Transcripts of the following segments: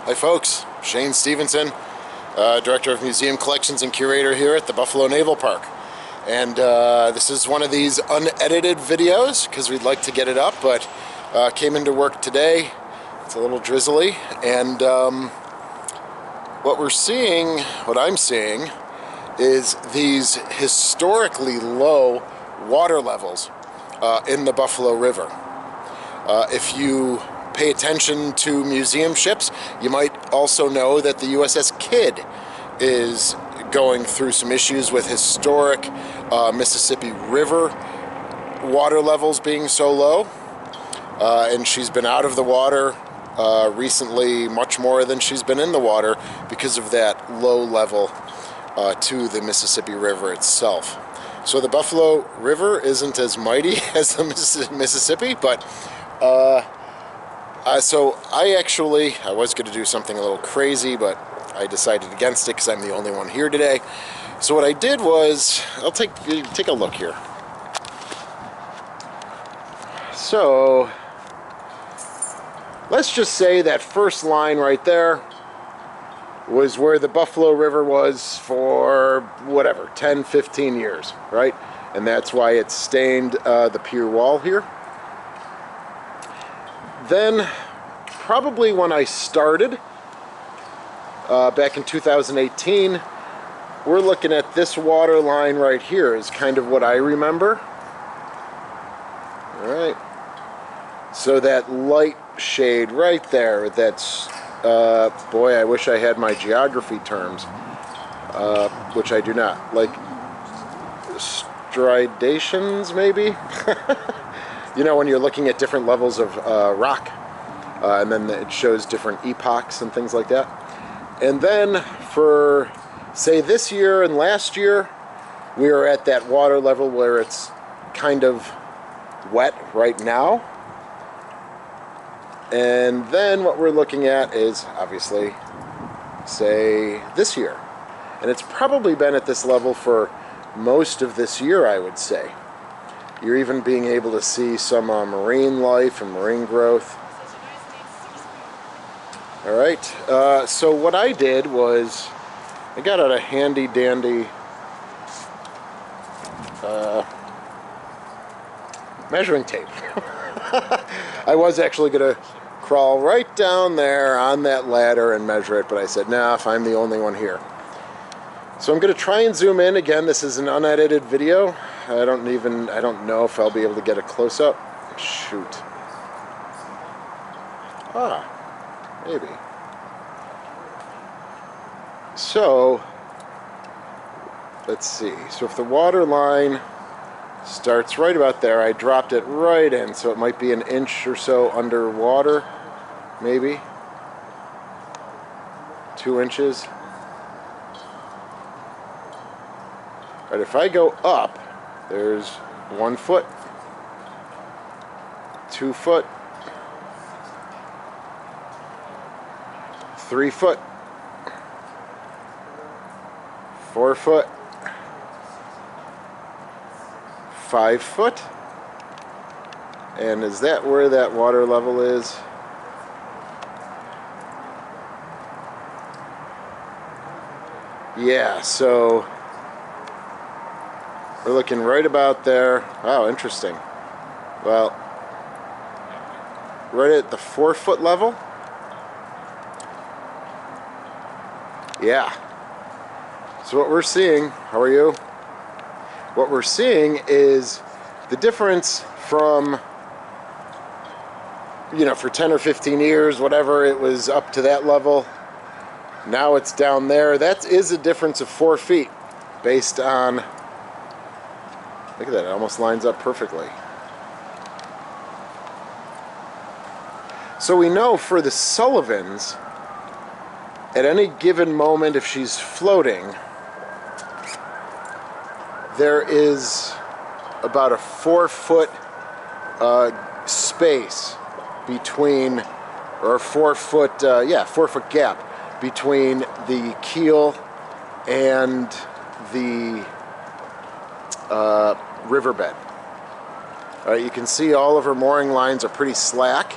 Hi folks, Shane Stevenson, Director of Museum Collections and Curator here at the Buffalo Naval Park. And this is one of these unedited videos because we'd like to get it up, but came into work today. It's a little drizzly, and what I'm seeing is these historically low water levels in the Buffalo River. If you pay attention to museum ships, you might also know that the USS Kidd is going through some issues with historic Mississippi River water levels being so low, and she's been out of the water recently much more than she's been in the water because of that low level to the Mississippi River itself. So the Buffalo River isn't as mighty as the Mississippi, but so I was going to do something a little crazy, but I decided against it because I'm the only one here today. So what I did was, I'll take a look here. So let's just say that first line right there was where the Buffalo River was for whatever, 10, 15 years, right? And that's why it stained the pier wall here. Then, probably when I started, back in 2018, we're looking at this water line right here is kind of what I remember. Alright. So that light shade right there, that's, boy, I wish I had my geography terms, which I do not. Like, stridations, maybe? You know, when you're looking at different levels of rock, and then it shows different epochs and things like that. And then for, say, this year and last year, we are at that water level where it's kind of wet right now. And then what we're looking at is, obviously, say, this year. And it's probably been at this level for most of this year, I would say. You're even being able to see some marine life and marine growth. Alright, so what I did was, I got out a handy dandy measuring tape. I was actually going to crawl right down there on that ladder and measure it, but I said, nah, if I'm the only one here. So I'm going to try and zoom in. Again, this is an unedited video. I don't know if I'll be able to get a close-up. Shoot. Maybe. So, let's see. So if the water line starts right about there, I dropped it right in, so it might be an inch or so underwater, maybe. 2 inches. But if I go up, there's 1 foot, 2 foot, 3 foot, 4 foot, 5 foot. And is that where that water level is? Yeah, so we're looking right about there. Wow, interesting. Well, right at the 4 foot level. Yeah. So what we're seeing, how are you? What we're seeing is the difference from, you know, for 10 or 15 years, whatever, it was up to that level. Now it's down there. That is a difference of 4 feet based on, look at that, it almost lines up perfectly. So we know for the Sullivans, at any given moment, if she's floating, there is about a 4 foot space between, or 4 foot, 4 foot gap between the keel and the riverbed. You can see all of her mooring lines are pretty slack.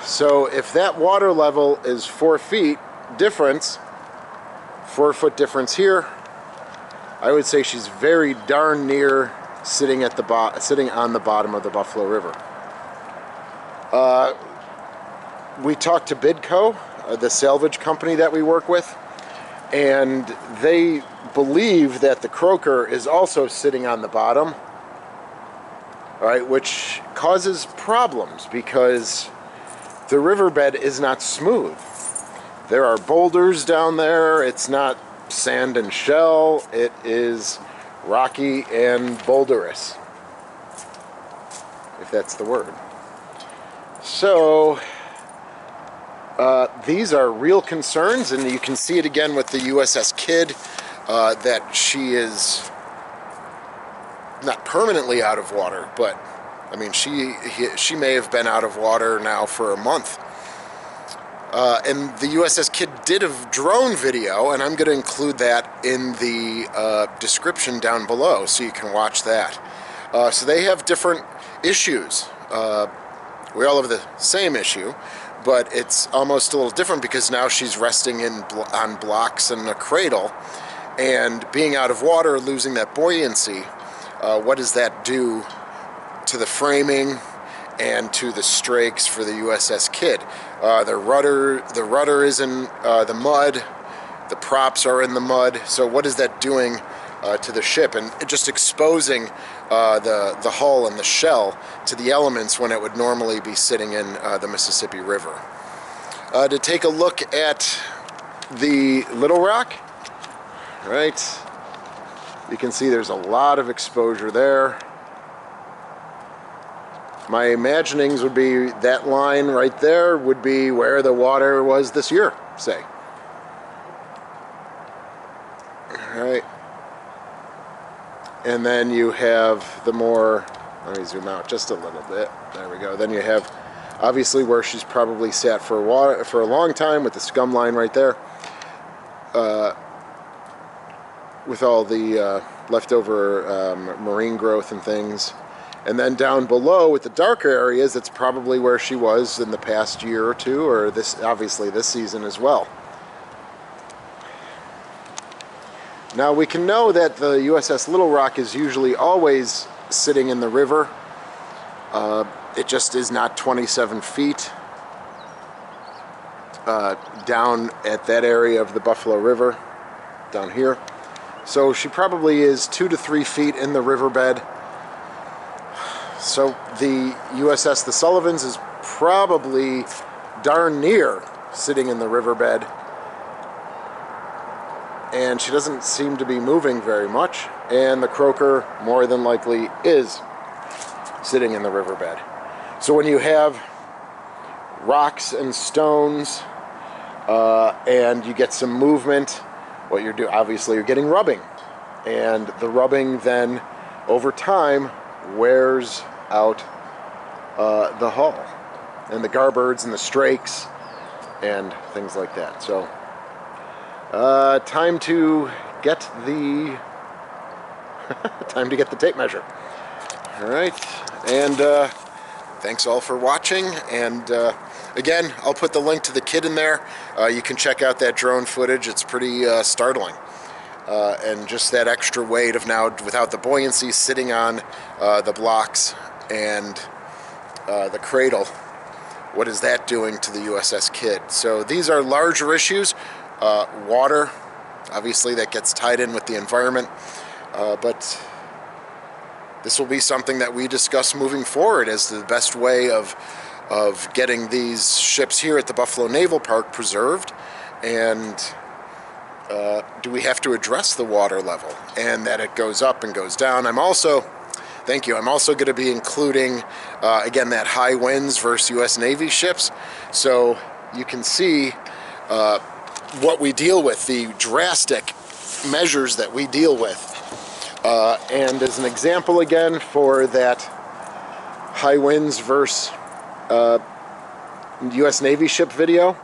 So if that water level is 4 feet difference, 4 foot difference here, I would say she's very darn near sitting at the sitting on the bottom of the Buffalo River. We talked to Bidco, the salvage company that we work with, and they believe that the croaker is also sitting on the bottom, all right, which causes problems because the riverbed is not smooth. There are boulders down there. It's not sand and shell. It is rocky and boulderous, if that's the word. So these are real concerns, and you can see it again with the USS Kidd, that she is not permanently out of water, but I mean she may have been out of water now for a month. And the USS Kidd did a drone video, and I'm going to include that in the description down below so you can watch that. So they have different issues. We all have the same issue, but it's almost a little different because now she's resting on blocks and a cradle, and being out of water, losing that buoyancy. What does that do to the framing and to the strakes for the USS Kidd? The rudder is in the mud. The props are in the mud. So what is that doing to the ship? And just exposing the hull and the shell to the elements when it would normally be sitting in the Mississippi River. To take a look at the Little Rock, right? You can see there's a lot of exposure there. My imaginings would be that line right there would be where the water was this year, say. All right. And then you have the more, let me zoom out just a little bit. There we go. Then you have obviously where she's probably sat for a long time with the scum line right there. With all the leftover marine growth and things. And then down below with the darker areas, that's probably where she was in the past year or two, or obviously this season as well. Now we can know that the USS Little Rock is usually always sitting in the river. It just is not 27 feet down at that area of the Buffalo River, down here. So she probably is 2 to 3 feet in the riverbed. So the USS the Sullivans is probably darn near sitting in the riverbed, and she doesn't seem to be moving very much, and the croaker more than likely is sitting in the riverbed. So when you have rocks and stones and you get some movement, what you're doing, obviously you're getting rubbing, and the rubbing then over time wears out the hull and the garboards and the strakes and things like that. So time to get the tape measure. All right, and thanks all for watching, and again, I'll put the link to the Kidd in there. You can check out that drone footage. It's pretty startling. And just that extra weight of now, without the buoyancy, sitting on the blocks and the cradle, what is that doing to the USS Kidd? So these are larger issues. Water, obviously that gets tied in with the environment, but this will be something that we discuss moving forward as the best way of getting these ships here at the Buffalo Naval Park preserved, and do we have to address the water level and that it goes up and goes down. I'm also going to be including again that high winds versus U.S. Navy ships, so you can see what we deal with, the drastic measures that we deal with. And as an example again for that high winds versus U.S. Navy ship video,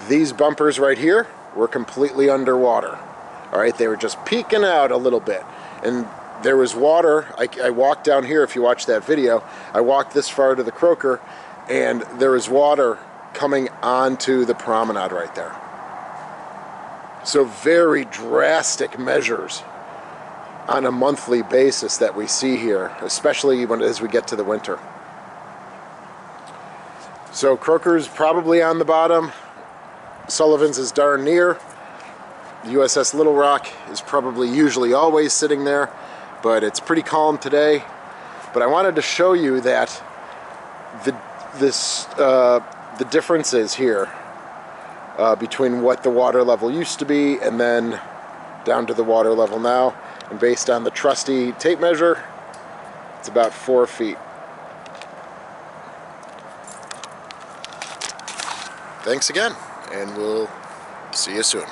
these bumpers right here were completely underwater. All right, they were just peeking out a little bit, and there was water. I walked down here. If you watch that video, I walked this far to the croaker, and there is water coming onto the promenade right there. So very drastic measures on a monthly basis that we see here, especially as we get to the winter. So Croker's probably on the bottom. Sullivan's is darn near. The USS Little Rock is probably usually always sitting there, but it's pretty calm today. But I wanted to show you that the differences here between what the water level used to be and then down to the water level now. And based on the trusty tape measure, it's about 4 feet. Thanks again, and we'll see you soon.